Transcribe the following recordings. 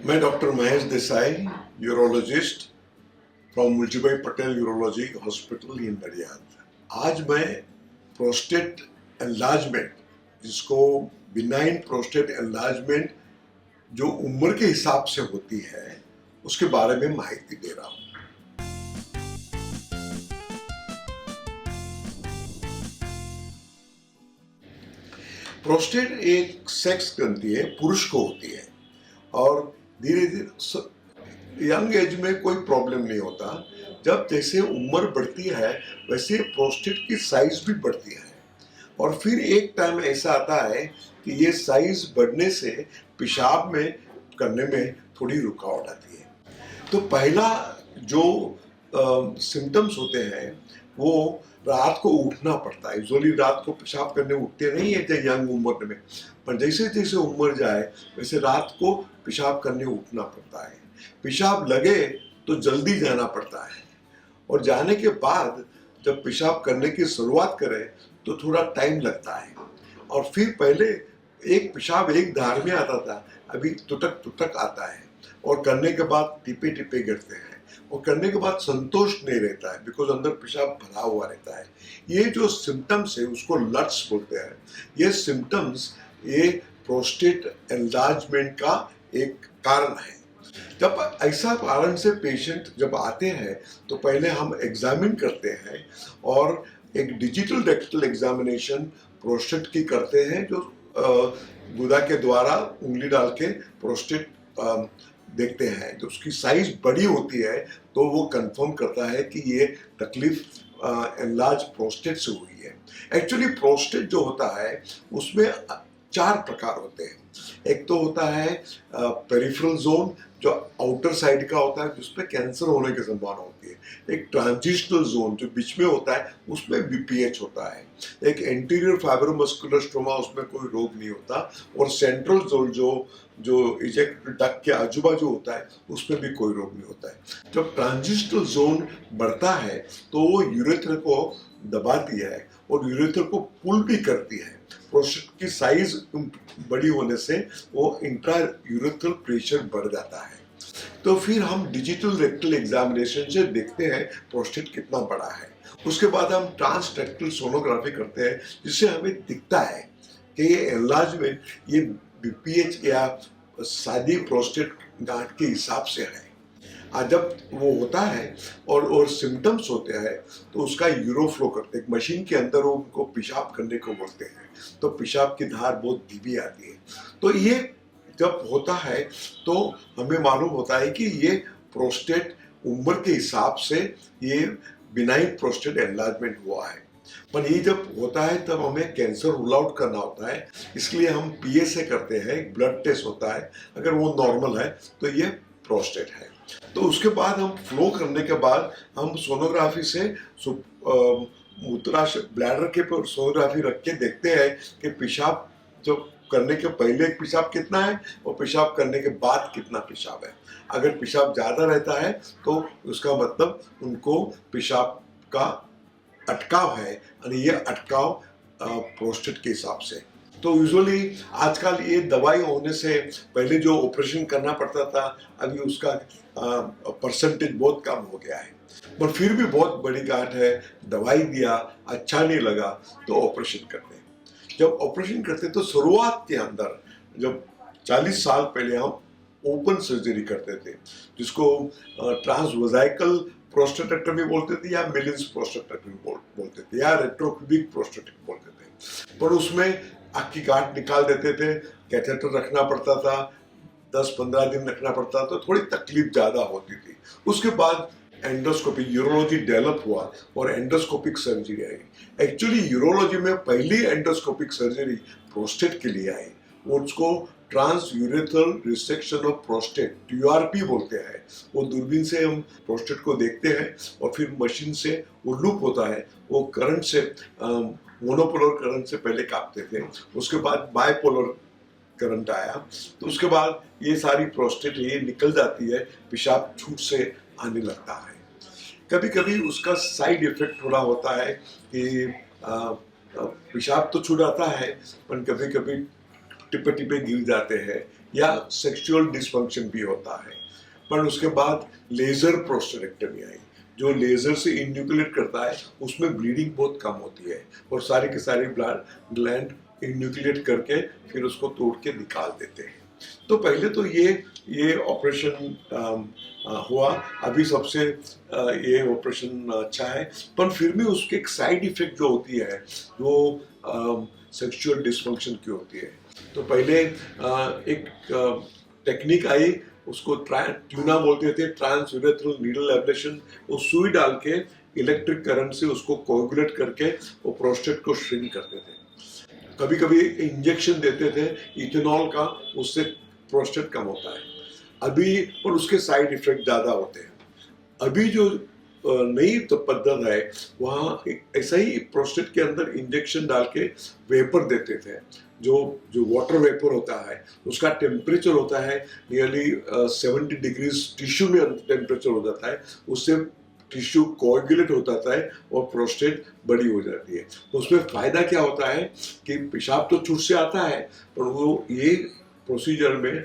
मैं doctor Mahesh Desai, urologist from Muljibhai Patel urology hospital in Nadiad. आज मैं प्रोस्टेट एनलार्जमेंट, जिसको बिनाइन प्रोस्टेट एनलार्जमेंट जो उम्र के हिसाब से होती है, उसके बारे में माहिती दे रहा हूँ। प्रोस्टेट एक सेक्स ग्रंथि है, पुरुष को होती है और धीरे धीरे यंग एज में कोई प्रॉब्लम नहीं होता। जब जैसे उम्र बढ़ती है वैसे प्रोस्टेट की साइज भी बढ़ती है और फिर एक टाइम ऐसा आता है कि ये साइज बढ़ने से पेशाब में करने में थोड़ी रुकावट आती है। तो पहला जो सिम्टम्स होते हैं वो रात को उठना पड़ता है। यूजुअली रात को पेशाब करने उठते नहीं है यंग उम्र में, पर जैसे जैसे उम्र जाए वैसे रात को पेशाब करने उठना पड़ता है। पेशाब लगे तो जल्दी जाना पड़ता है और जाने के बाद जब पेशाब करने की शुरुआत करें तो थोड़ा टाइम लगता है। और फिर पहले एक पेशाब एक धार में आता था, अभी तुटक तुटक आता है और करने के बाद टिपे टिपे गिरते हैं और करने के बाद संतोष नहीं रहता है, बिकॉज अंदर पेशाब भरा हुआ रहता है। ये जो सिम्टम्स है उसको लट्स बोलते हैं। ये सिम्टम्स ये प्रोस्टेट एनलार्जमेंट का एक कारण है। जब ऐसा कारण से पेशेंट जब आते हैं तो पहले हम एग्जामिन करते हैं और एक डिजिटल रेक्टल एग्जामिनेशन प्रोस्टेट की करते हैं, जो गुदा के द्वारा उंगली डाल के प्रोस्टेट देखते हैं। तो उसकी साइज बड़ी होती है तो वो कंफर्म करता है कि ये तकलीफ एनलार्ज प्रोस्टेट से हुई है। एक्चुअली प्रोस्टेट जो होता है उसमें 4 प्रकार होते हैं। एक तो होता है पेरिफेरल जोन, जो आउटर साइड का होता है, जिसपे कैंसर होने की संभावना होती है। एक ट्रांजिशनल जोन जो बीच में होता है, उसमें बीपीएच होता है। एक एंटीरियर फाइब्रोमस्कुलर स्ट्रोमा, उसमें कोई रोग नहीं होता। और सेंट्रल जोन जो इजेक्ट डक्ट के आजू बाजू होता है, उसमें भी कोई रोग नहीं होता है। जब ट्रांजिशनल जोन बढ़ता है तो वो यूरेथ्रा को दबाती है और यूरेथ्रा को पुल भी करती है। प्रोस्टेट की साइज बड़ी होने से वो इंट्रा यूरेथ्रल प्रेशर बढ़ जाता है। तो फिर हम डिजिटल रेक्टल एग्जामिनेशन से देखते हैं प्रोस्टेट कितना बड़ा है। उसके बाद हम ट्रांस रेक्टल सोनोग्राफी करते हैं, जिससे हमें दिखता है कि ये एनलार्जमेंट ये बीपीएच या सादी प्रोस्टेट गांठ के हिसाब से है। जब वो होता है और सिम्टम्स होते हैं तो उसका यूरोफ्लो करते हैं। मशीन के अंदर वो उनको पेशाब करने को बोलते हैं, तो पेशाब की धार बहुत धीमी आती है। तो ये जब होता है तो हमें मालूम होता है कि ये प्रोस्टेट उम्र के हिसाब से ये बिनाइन प्रोस्टेट एनलार्जमेंट हुआ है। पर ये जब होता है तब हमें कैंसर रूल आउट करना होता है, इसलिए हम पीएसए करते हैं, एक ब्लड टेस्ट होता है। अगर वो नॉर्मल है तो ये प्रोस्टेट है। तो उसके बाद हम फ्लो करने के बाद हम सोनोग्राफी से मूत्राशय ब्लैडर के पर सोनोग्राफी रख के देखते हैं कि पेशाब जो करने के पहले पेशाब कितना है और पेशाब करने के बाद कितना पेशाब है। अगर पेशाब ज़्यादा रहता है तो उसका मतलब उनको पेशाब का अटकाव है और ये अटकाव प्रोस्टेट के हिसाब से। तो यूजुअली आजकल ये दवाई होने से पहले जो ऑपरेशन करना पड़ता था, अभी उसका परसेंटेज बहुत कम हो गया है। पर फिर भी बहुत बड़ी गांठ है, दवाई दिया, अच्छा नहीं लगा तो ऑपरेशन करते हैं। जब ऑपरेशन करते तो शुरुआत के अंदर जब 40 साल पहले हम ओपन सर्जरी करते थे, जिसको ट्रांसवजाइकल प्रोस्टेटेक्टमी बोलते थे या मेलिन्स प्रोस्टेटेक्टमी बोलते थे या रेट्रोक्यूबिक प्रोस्टेटेक्टमी बोलते थे। पर उसमें आँख की गांठ निकाल देते थे, कैथेटर रखना पड़ता था, 10-15 दिन रखना पड़ता, तो थोड़ी तकलीफ ज़्यादा होती थी। उसके बाद एंडोस्कोपी यूरोलॉजी डेवलप हुआ और एंडोस्कोपिक सर्जरी आई। एक्चुअली यूरोलॉजी में पहली एंडोस्कोपिक सर्जरी प्रोस्टेट के लिए आई, उसको trans urethral resection of prostate, TRP बोलते हैं। वो दूरबीन से हम प्रोस्टेट को देखते हैं और फिर मशीन से वो लूप होता है, वो करंट से मोनोपोलर करंट से पहले काटते थे, उसके बाद बायपोलर करंट आया, तो उसके बाद ये सारी प्रोस्टेट ये निकल जाती है, पेशाब छूट से आने लगता है। कभी कभी उसका साइड इफेक्ट थोड़ा होता है कि पेशाब तो छूट आता है पर कभी कभी टिपे टिपे गिर जाते हैं या सेक्सुअल डिस्फंक्शन भी होता है। पर उसके बाद लेजर प्रोस्टेटेक्टमी आई, जो लेजर से इन्यूक्लिएट करता है, उसमें ब्लीडिंग बहुत कम होती है और सारी की सारी ब्लड ग्लैंड इन्यूक्लिएट करके फिर उसको तोड़ के निकाल देते हैं। तो पहले तो ये ऑपरेशन हुआ, अभी सबसे ये ऑपरेशन अच्छा है, पर फिर भी उसके एक साइड इफेक्ट जो होती है वो सेक्सुअल डिस्फंक्शन की होती है। तो पहले एक टेक्निक आई, उसको ट्यूना बोलते थे, ट्रांस यूरेथ्रल नीडल एब्लेशन। वो सुई डाल के इलेक्ट्रिक करंट से उसको कोगुलेट करके वो प्रोस्टेट को श्रिंक करते थे। कभी कभी इंजेक्शन देते थे इथेनॉल का, उससे प्रोस्टेट कम होता है अभी, पर उसके साइड इफेक्ट ज़्यादा होते हैं। अभी जो नई तो पद्धत है, वहाँ ऐसा ही प्रोस्टेट के अंदर इंजेक्शन डाल के वेपर देते थे। जो वाटर वेपर होता है, उसका टेम्परेचर होता है नियरली 70 डिग्रीज टिश्यू में टेम्परेचर हो जाता है, उससे टिश्यू कोएगुलेट हो जाता है और प्रोस्टेट बड़ी हो जाती है। उसमें फायदा क्या होता है कि पेशाब तो छूट से आता है, पर वो ये प्रोसीजर में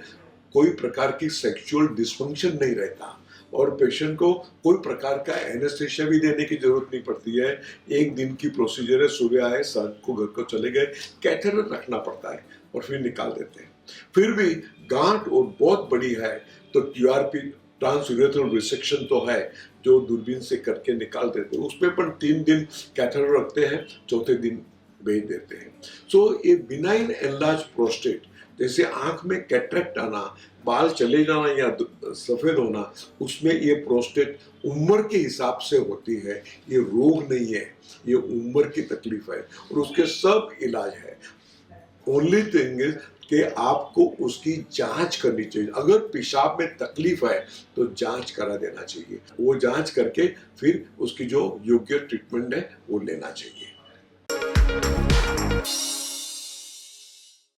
कोई प्रकार की सेक्सुअल डिस्फंक्शन नहीं रहता और पेशेंट को कोई प्रकार का एनेस्थेशिया भी देने की जरूरत नहीं पड़ती है। एक दिन की प्रोसीजर है, सुबह आए, शाम को घर को चले गए, कैथेटर रखना पड़ता है और फिर निकाल देते हैं। फिर भी गांठ और बहुत बड़ी है तो TURP, ट्रांस यूरेथ्रल रिसेक्शन तो है, जो दूरबीन से करके निकाल देते हैं। उसमें पर 3 दिन कैथेटर रखते हैं, चौथे दिन भेज देते हैं। सो ये बिनाइन एनलार्ज प्रोस्टेट, जैसे आंख में कैटरेक्ट आना, बाल चले जाना या सफेद होना, उसमें ये प्रोस्टेट उम्र के हिसाब से होती है। ये रोग नहीं है, ये उम्र की तकलीफ है और उसके सब इलाज है। ओनली थिंग इज कि आपको उसकी जांच करनी चाहिए। अगर पेशाब में तकलीफ है तो जांच करा देना चाहिए, वो जांच करके फिर उसकी जो योग्य ट्रीटमेंट है वो लेना चाहिए।